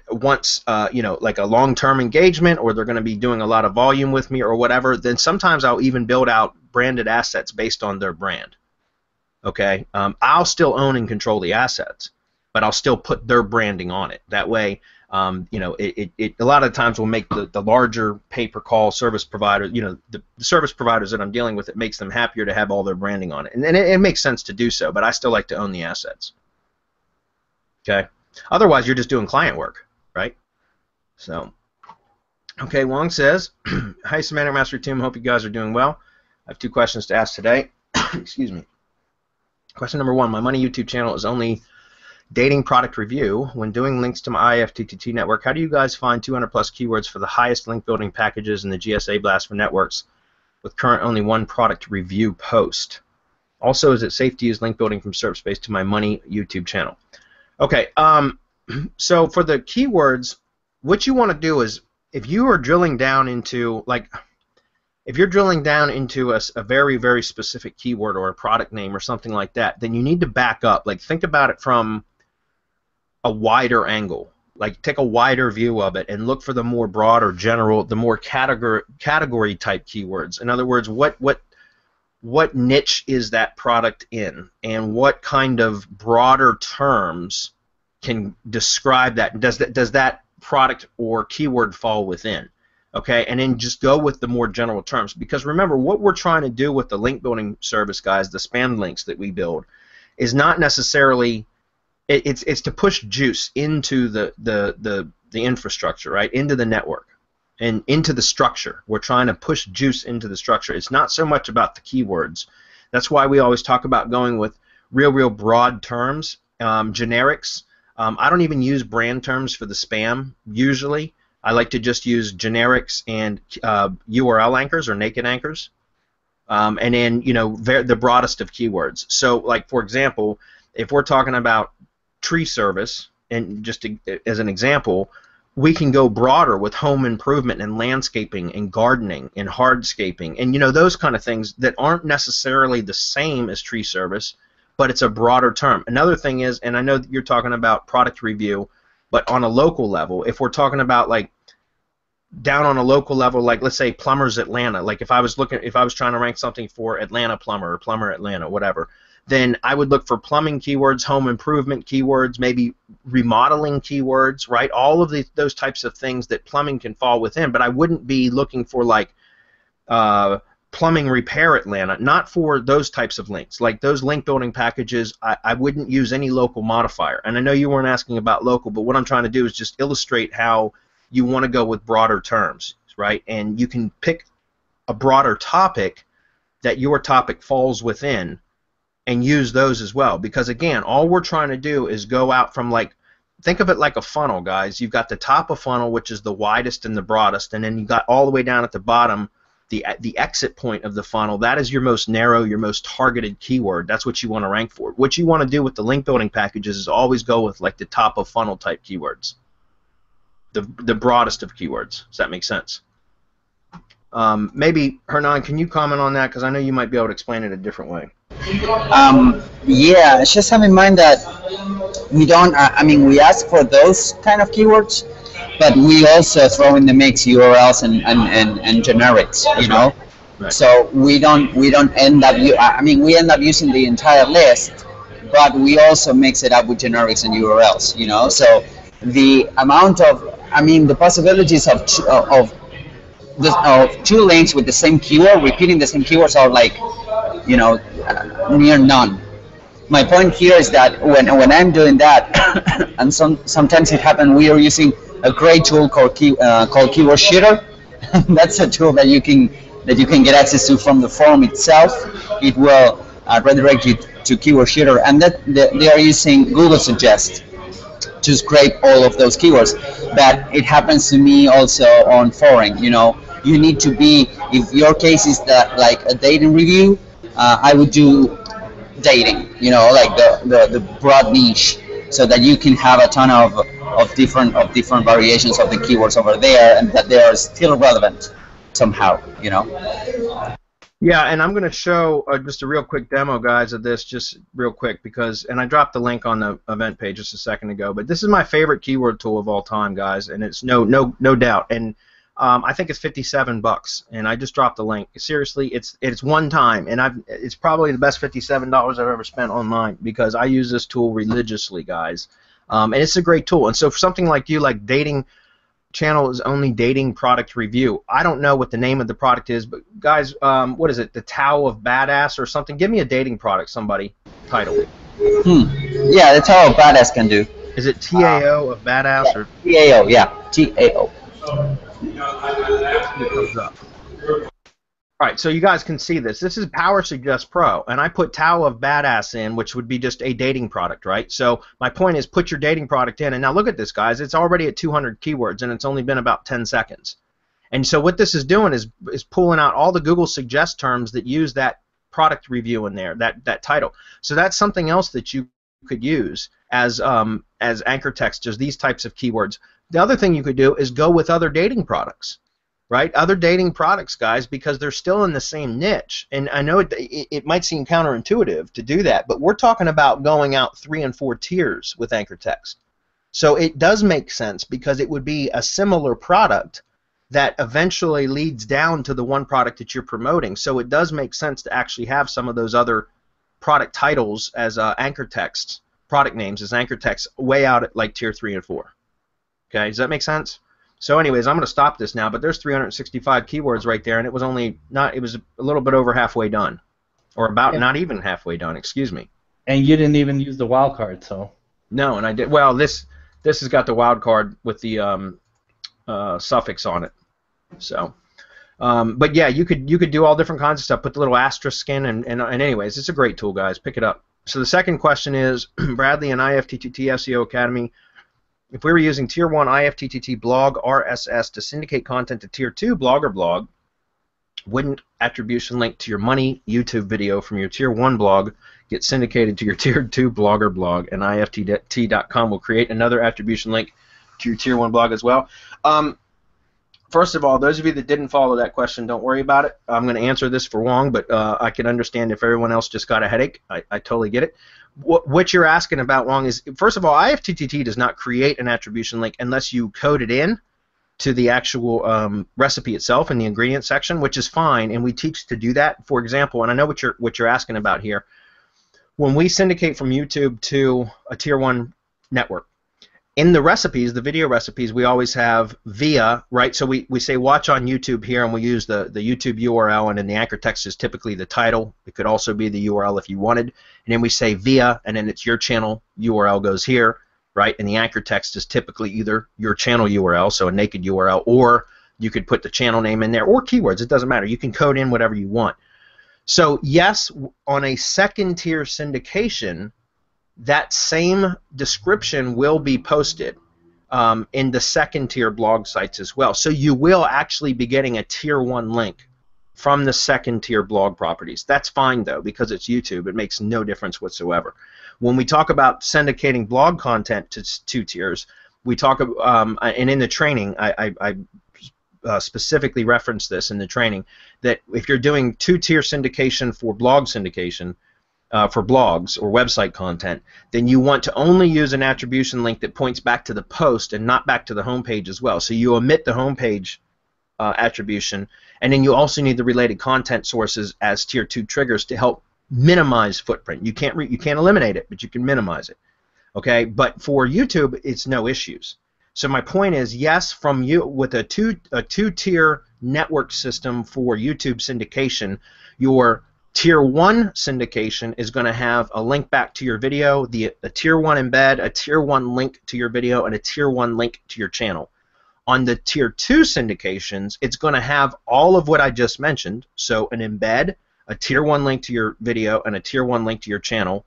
wants like a long-term engagement, or they're going to be doing a lot of volume with me or whatever, then sometimes I'll even build out branded assets based on their brand. Okay, I'll still own and control the assets, but I'll still put their branding on it. That way, it a lot of times will make the larger pay-per-call service provider, the service providers that I'm dealing with, it makes them happier to have all their branding on it, and it makes sense to do so. But I still like to own the assets. Okay. Otherwise, you're just doing client work, right? So, okay, Wong says, "Hi, Semantic Mastery Team. Hope you guys are doing well. I have 2 questions to ask today." Excuse me. Question number 1: my money YouTube channel is only dating product review. When doing links to my IFTTT network, how do you guys find 200+ keywords for the highest link building packages in the GSA blast for networks with current only 1 product review post? Also, is it safe to use link building from SERP space to my money YouTube channel? Okay, so for the keywords, what you want to do is, if you are drilling down into, if you're drilling down into a very, very specific keyword or a product name or something like that, then you need to back up. Like, think about it from a wider angle. Like, take a wider view of it and look for the more broad or general, the more category type keywords. In other words, what niche is that product in, and what kind of broader terms can describe that? Does that product or keyword fall within? Okay, and then just go with the more general terms, because remember, what we're trying to do with the link building service, guys, the spam links that we build, is not necessarily it's to push juice into the infrastructure, right, into the network and into the structure. We're trying to push juice into the structure. It's not so much about the keywords. That's why we always talk about going with real broad terms, generics. I don't even use brand terms for the spam usually. I like to just use generics and URL anchors or naked anchors, and then the broadest of keywords. So, like, for example, if we're talking about tree service, and just as an example, we can go broader with home improvement and landscaping and gardening and hardscaping and those kind of things that aren't necessarily the same as tree service, but it's a broader term. Another thing is, and I know that you're talking about product review, but on a local level, if we're talking about like down on a local level, like let's say Plumbers Atlanta, like if I was trying to rank something for Atlanta Plumber or Plumber Atlanta, whatever, then I would look for plumbing keywords, home improvement keywords, maybe remodeling keywords, right? All of those types of things that plumbing can fall within, but I wouldn't be looking for like plumbing repair Atlanta, not for those types of links. Like those link building packages, I wouldn't use any local modifier. And I know you weren't asking about local, but what I'm trying to do is just illustrate how you want to go with broader terms, right? And you can pick a broader topic that your topic falls within and use those as well. Because again, all we're trying to do is go out from, like, think of it like a funnel, guys. You've got the top of funnel, which is the widest and the broadest, and then you got all the way down at the bottom, the exit point of the funnel. That is your most narrow, your most targeted keyword. That's what you want to rank for. What you want to do with the link building packages is always go with like the top of funnel type keywords, the broadest of keywords. Does that make sense? Maybe Hernan, can you comment on that, because I know you might be able to explain it a different way. Yeah, just have in mind that we don't, I mean, we ask for those kind of keywords, but we also throw in the mix URLs and generics, you know. Right. So we don't end up, I mean, we end up using the entire list, but we also mix it up with generics and URLs, you know. So the amount of, I mean, the possibilities of two links with the same keyword, repeating the same keywords, are like, you know, near none. My point here is that when I'm doing that, and sometimes it happens, we are using a great tool called Keyword Sheeter. That's a tool that you can get access to from the forum itself. It will redirect you to Keyword Sheeter, and that they are using Google Suggest. to scrape all of those keywords. But it happens to me also on foreign. You know, you need to be, if your case is that like a dating review, I would do dating, you know, like the broad niche, so that you can have a ton of different variations of the keywords over there, and that they are still relevant somehow, you know. Yeah, and I'm going to show just a real quick demo, guys, of this, just real quick, because, and I dropped the link on the event page just a second ago, but this is my favorite keyword tool of all time, guys, and it's no doubt, and I think it's $57, and I just dropped the link. Seriously, it's one time, and it's probably the best $57 I've ever spent online, because I use this tool religiously, guys, and it's a great tool. And so for something like you, like dating channel is only dating product review. I don't know what the name of the product is, but guys, what is it? The Tao of Badass or something? Give me a dating product, somebody. Title. Yeah, the Tao of Badass can do. Is it TAO of Badass or TAO? Yeah, TAO. It comes up. All right, so you guys can see this. This is Power Suggest Pro, and I put Tao of Badass in, which would be just a dating product, right? So my point is, put your dating product in, and now look at this, guys. It's already at 200 keywords, and it's only been about 10 seconds. And so what this is doing is pulling out all the Google Suggest terms that use that product review in there, that title. So that's something else that you could use as anchor text, just these types of keywords. The other thing you could do is go with other dating products. Right, other dating products, guys, because they're still in the same niche. And I know it might seem counterintuitive to do that, but we're talking about going out 3 and 4 tiers with anchor text. So it does make sense, because it would be a similar product that eventually leads down to the one product that you're promoting. So it does make sense to actually have some of those other product titles as anchor text, product names as anchor text, way out at like tier 3 and 4. Okay, does that make sense? So anyways, I'm going to stop this now, but there's 365 keywords right there, and it was a little bit over halfway done, or about not even halfway done, excuse me. And you didn't even use the wildcard, so. No, and I did. Well, this has got the wildcard with the suffix on it. So, but yeah, you could do all different kinds of stuff. Put the little asterisk in, and anyways, it's a great tool, guys. Pick it up. So the second question is, Bradley and IFTTT SEO Academy. If we were using Tier 1 IFTTT blog RSS to syndicate content to Tier 2 blogger blog, wouldn't attribution link to your money YouTube video from your Tier 1 blog get syndicated to your Tier 2 blogger blog, and IFTTT.com will create another attribution link to your Tier 1 blog as well? First of all, those of you that didn't follow that question, don't worry about it. I'm going to answer this for Wong, but I can understand if everyone else just got a headache. I totally get it. What you're asking about, Wong, is, first of all, IFTTT does not create an attribution link unless you code it in to the actual recipe itself in the ingredient section, which is fine, and we teach to do that. For example, and I know what you're asking about here, when we syndicate from YouTube to a Tier 1 network, in the recipes, the video recipes, we always have via, right? So we say watch on YouTube here, and we use the YouTube URL, and in the anchor text is typically the title. It could also be the URL if you wanted. And then we say via, and then it's your channel URL goes here, right? And the anchor text is typically either your channel URL, so a naked URL, or you could put the channel name in there, or keywords. It doesn't matter. You can code in whatever you want. So yes, on a second tier syndication, that same description will be posted in the second tier blog sites as well. So you will actually be getting a Tier 1 link from the second tier blog properties. That's fine though, because it's YouTube. It makes no difference whatsoever. When we talk about syndicating blog content to 2 tiers, we talk and in the training I specifically reference this in the training, that if you're doing 2-tier syndication for blog syndication, for blogs or website content, then you want to only use an attribution link that points back to the post and not back to the homepage as well. So you omit the homepage attribution, and then you also need the related content sources as Tier 2 triggers to help minimize footprint. You can't eliminate it, but you can minimize it. Okay, but for YouTube, it's no issues. So my point is, yes, with a two-tier network system for YouTube syndication, your Tier 1 syndication is going to have a link back to your video, a Tier 1 embed, a Tier 1 link to your video, and a Tier 1 link to your channel. On the Tier 2 syndications, it's going to have all of what I just mentioned, so an embed, a Tier 1 link to your video, and a Tier 1 link to your channel.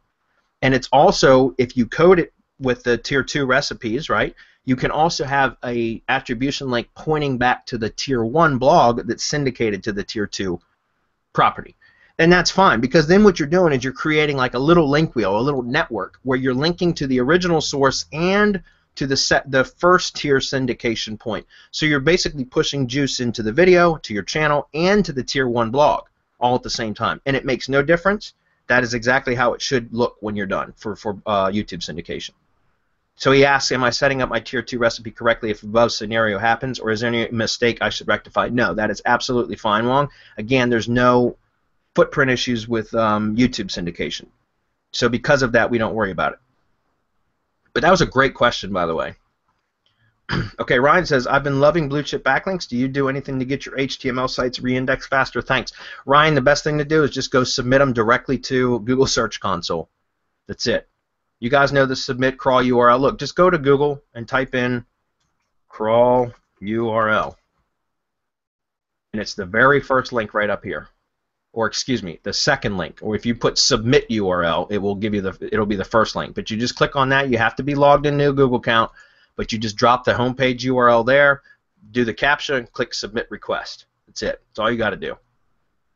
And it's also, if you code it with the tier 2 recipes, right, you can also have a attribution link pointing back to the tier 1 blog that's syndicated to the tier 2 property. And that's fine, because then what you're doing is you're creating like a little link wheel, a little network, where you're linking to the original source and to the first tier syndication point. So you're basically pushing juice into the video, to your channel, and to the tier 1 blog all at the same time. And it makes no difference. That is exactly how it should look when you're done for YouTube syndication. So he asks, am I setting up my tier 2 recipe correctly if above scenario happens, or is there any mistake I should rectify? No, that is absolutely fine, Wong. Again, there's no footprint issues with YouTube syndication. So because of that, we don't worry about it. But that was a great question, by the way. Okay, Ryan says, I've been loving Bluechip Backlinks. Do you do anything to get your HTML sites re-indexed faster? Thanks. Ryan, the best thing to do is just go submit them directly to Google Search Console. That's it. You guys know the submit crawl URL. Look, just go to Google and type in crawl URL. And it's the very first link right up here. Or excuse me, the second link. Or if you put submit URL, it will give you it'll be the first link. But you just click on that. You have to be logged into a Google account. But you just drop the homepage URL there, do the CAPTCHA, and click submit request. That's it. That's all you got to do.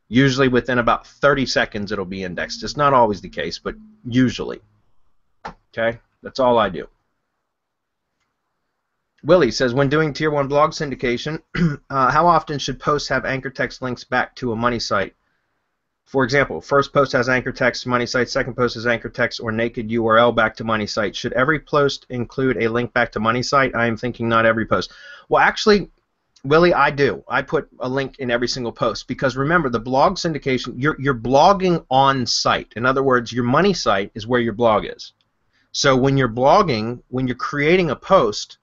Usually within about 30 seconds it'll be indexed. It's not always the case, but usually. Okay? That's all I do. Willie says, when doing tier 1 blog syndication, how often should posts have anchor text links back to a money site? For example, first post has anchor text to money site, second post has anchor text or naked URL back to money site. Should every post include a link back to money site? I am thinking not every post. Well, actually, Willie, I do. I put a link in every single post because remember, the blog syndication, you're blogging on site. In other words, your money site is where your blog is. So when you're blogging, when you're creating a post,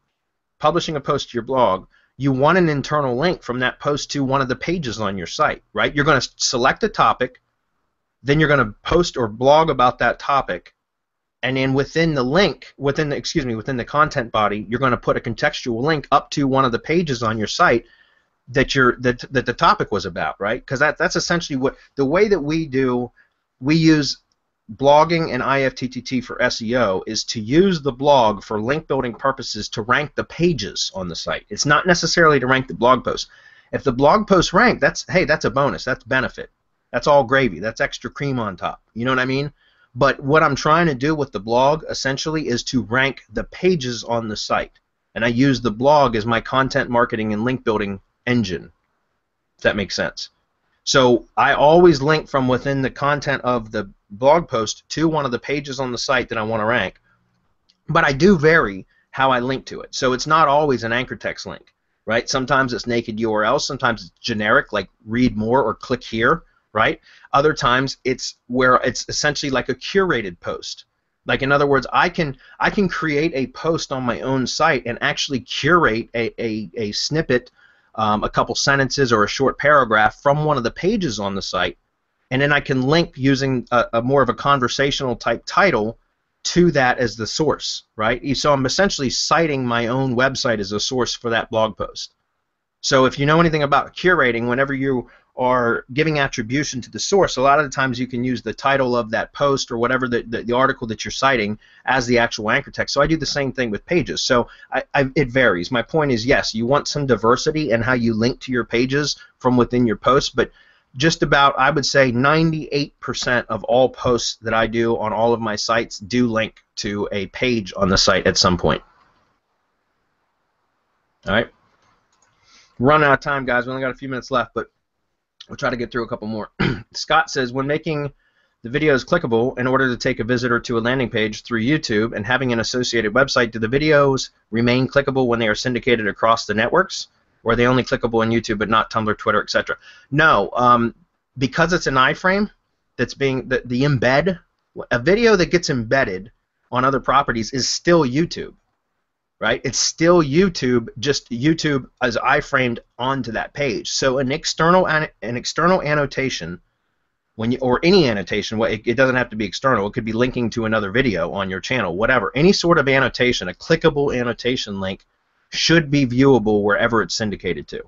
publishing a post to your blog, you want an internal link from that post to one of the pages on your site, right? You're going to select a topic, then you're going to post or blog about that topic, and then within the link, within the content body, you're going to put a contextual link up to one of the pages on your site that the topic was about, right? Because that's essentially what the way that we use blogging and IFTTT for SEO is to use the blog for link building purposes to rank the pages on the site. It's not necessarily to rank the blog post. If the blog post rank, that's a bonus. That's benefit. That's all gravy. That's extra cream on top. You know what I mean? But what I'm trying to do with the blog essentially is to rank the pages on the site. And I use the blog as my content marketing and link building engine, if that makes sense. So I always link from within the content of the blog post to one of the pages on the site that I want to rank. But I do vary how I link to it. So it's not always an anchor text link, right? Sometimes it's naked URL, sometimes it's generic, like read more or click here, right? Other times it's where it's essentially like a curated post. Like in other words, I can create a post on my own site and actually curate a snippet, a couple sentences or a short paragraph from one of the pages on the site, and then I can link using a more of a conversational type title to that as the source, right? So I'm essentially citing my own website as a source for that blog post. So if you know anything about curating, whenever you are giving attribution to the source, a lot of the times you can use the title of that post or whatever the article that you're citing as the actual anchor text. So I do the same thing with pages. So it varies. My point is, yes, you want some diversity in how you link to your pages from within your posts, but just about, I would say, 98% of all posts that I do on all of my sites do link to a page on the site at some point. All right. Run out of time, guys. We only got a few minutes left, but we'll try to get through a couple more. Scott says, when making the videos clickable in order to take a visitor to a landing page through YouTube and having an associated website, do the videos remain clickable when they are syndicated across the networks? Or are they only clickable on YouTube but not Tumblr, Twitter, etc.? No, because it's an iframe that's being the embed, a video that gets embedded on other properties is still YouTube, right? It's still YouTube, just YouTube as iframed onto that page. So an external annotation, or any annotation, it doesn't have to be external. It could be linking to another video on your channel, whatever. Any sort of annotation, a clickable annotation link, should be viewable wherever it's syndicated to.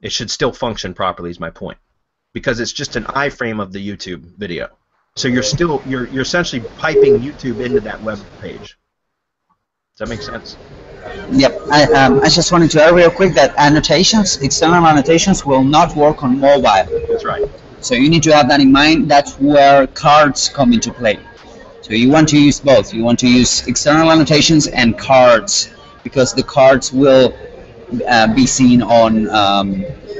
It should still function properly, is my point, because it's just an iframe of the YouTube video. So you're essentially piping YouTube into that web page. that make sense? Yep. I just wanted to add real quick that annotations, external annotations, will not work on mobile. That's right. So you need to have that in mind. That's where cards come into play. So you want to use both. You want to use external annotations and cards, because the cards will be seen on,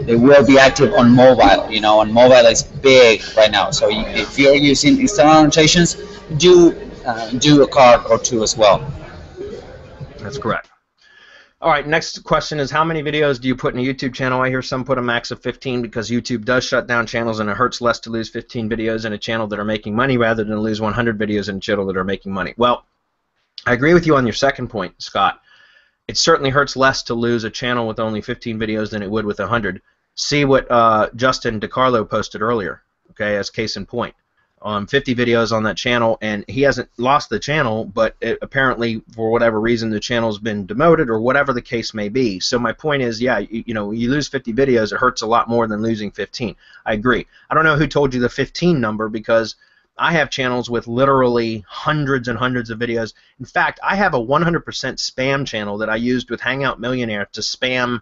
they will be active on mobile. You know, on mobile it's big right now. So if you're using external annotations, do a card or two as well. That's correct. All right, next question is, how many videos do you put in a YouTube channel? I hear some put a max of 15 because YouTube does shut down channels, and it hurts less to lose 15 videos in a channel that are making money rather than lose 100 videos in a channel that are making money. Well, I agree with you on your second point, Scott. It certainly hurts less to lose a channel with only 15 videos than it would with 100. See what Justin DiCarlo posted earlier, okay, as case in point. 50 videos on that channel, and he hasn't lost the channel, but apparently for whatever reason the channel's been demoted or whatever the case may be. So my point is, yeah, you know, you lose 50 videos, it hurts a lot more than losing 15. I agree. I don't know who told you the 15 number, because I have channels with literally hundreds and hundreds of videos. In fact, I have a 100% spam channel that I used with Hangout Millionaire to spam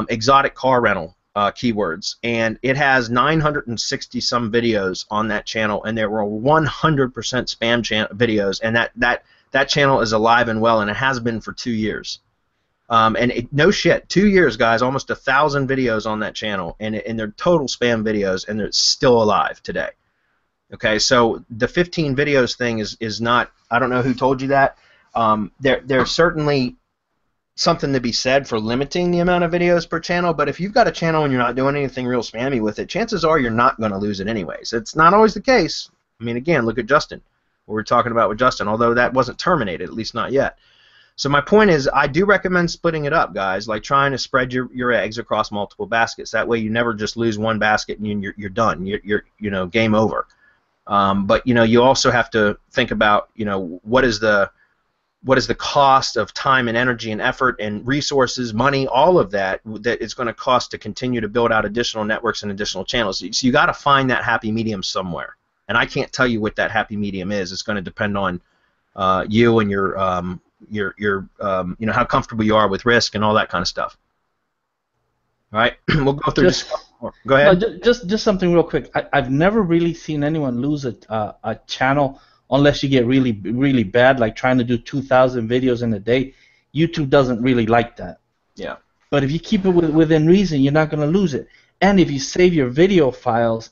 exotic car rental keywords, and it has 960 some videos on that channel, and there were 100% spam videos, and that channel is alive and well, and it has been for 2 years. No shit, 2 years, guys, almost 1,000 videos on that channel, and they're total spam videos, and they're still alive today. Okay, so the 15 videos thing is not, I don't know who told you that. There's certainly something to be said for limiting the amount of videos per channel, but if you've got a channel and you're not doing anything real spammy with it, chances are you're not going to lose it anyways. It's not always the case. I mean, again, look at Justin, what we're talking about with Justin, although that wasn't terminated, at least not yet. So my point is, I do recommend splitting it up, guys, like trying to spread your eggs across multiple baskets. That way you never just lose one basket and you're done. You're you know, game over. But you know, you also have to think about, you know, what is the cost of time and energy and effort and resources, money, all of that it's going to cost to continue to build out additional networks and additional channels. So you got to find that happy medium somewhere, and I can't tell you what that happy medium is. It's going to depend on you and your you know, how comfortable you are with risk and all that kind of stuff. All right, we'll go through this. Go ahead. No, just something real quick. I've never really seen anyone lose a channel unless you get really, really bad, like trying to do 2,000 videos in a day. YouTube doesn't really like that. Yeah. But if you keep it within reason, you're not going to lose it. And if you save your video files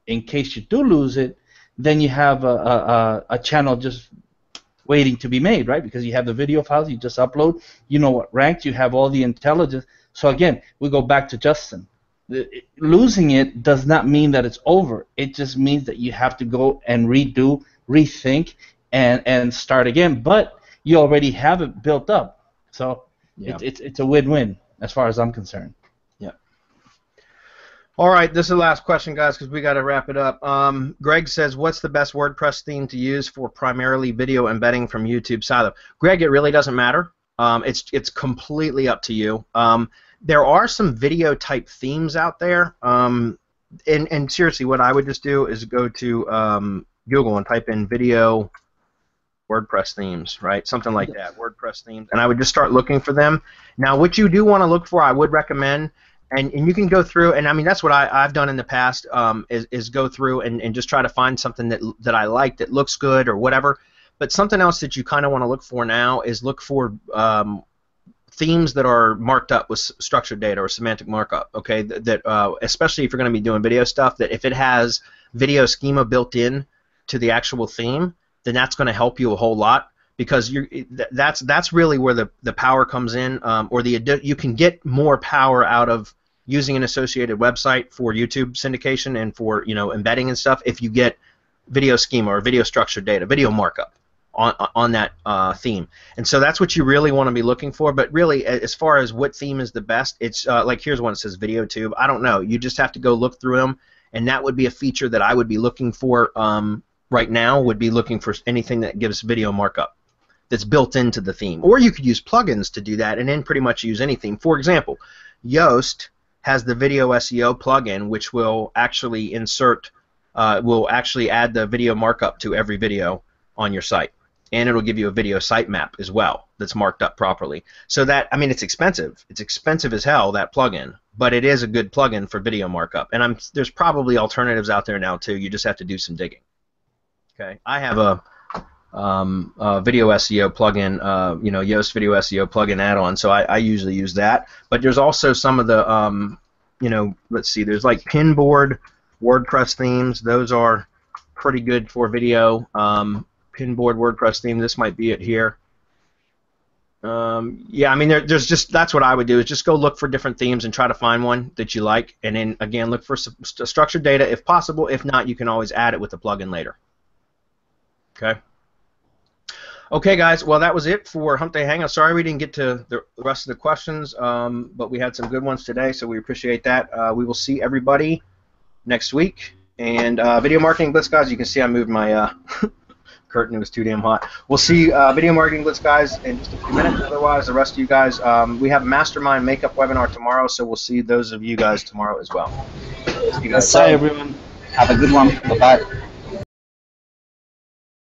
in case you do lose it, then you have a channel just waiting to be made, right? Because you have the video files, you just upload, you know what ranked, you have all the intelligence. So again, we go back to Justin. Losing it does not mean that it's over. It just means that you have to go and redo, rethink, and start again. But you already have it built up, so yeah. It's a win-win as far as I'm concerned. Yeah. All right, this is the last question, guys, because we got to wrap it up. Greg says, what's the best WordPress theme to use for primarily video embedding from YouTube silo? Greg, it really doesn't matter. It's completely up to you. There are some video type themes out there, and seriously, what I would just do is go to Google and type in video WordPress themes, right? Something like that, WordPress themes, and I would just start looking for them. Now, what you do want to look for, I would recommend, and you can go through, and I mean that's what I've done in the past, is go through and just try to find something that I like, that looks good or whatever. But something else that you kind of want to look for now is look for themes that are marked up with structured data or semantic markup, okay? That especially if you're going to be doing video stuff, that if it has video schema built in to the actual theme, then that's going to help you a whole lot, because that's really where the power comes in, or you can get more power out of using an associated website for YouTube syndication and for, you know, embedding and stuff if you get video schema or video structured data, video markup on that theme. And so that's what you really want to be looking for. But really, as far as what theme is the best, it's like here's one that says VideoTube. I don't know. You just have to go look through them, and that would be a feature that I would be looking for right now. Would be looking for anything that gives video markup that's built into the theme. Or you could use plugins to do that, and then pretty much use any theme. For example, Yoast has the video SEO plugin, which will actually insert, will actually add the video markup to every video on your site. and it'll give you a video sitemap as well that's marked up properly. So that, I mean, it's expensive. It's expensive as hell, that plugin, but it is a good plugin for video markup. And there's probably alternatives out there now too. You just have to do some digging. Okay, I have a video SEO plugin, Yoast Video SEO plugin add-on, so I usually use that. But there's also some of the, let's see, there's like Pinboard WordPress themes. Those are pretty good for video. Pinboard WordPress theme. This might be it here. Yeah, I mean, there's just, that's what I would do, is just go look for different themes and try to find one that you like, and then again look for structured data if possible. If not, you can always add it with the plugin later. Okay. Okay, guys. Well, that was it for Hump Day Hangout. Sorry we didn't get to the rest of the questions, but we had some good ones today, so we appreciate that. We will see everybody next week. And Video Marketing Blitz, guys, you can see I moved my curtain. It was too damn hot. We'll see Video Marketing Blitz, guys, in just a few minutes. Otherwise, the rest of you guys, we have a Mastermind Makeup webinar tomorrow, so we'll see those of you guys tomorrow as well. See you guys. Bye, everyone. Have a good one. Bye-bye.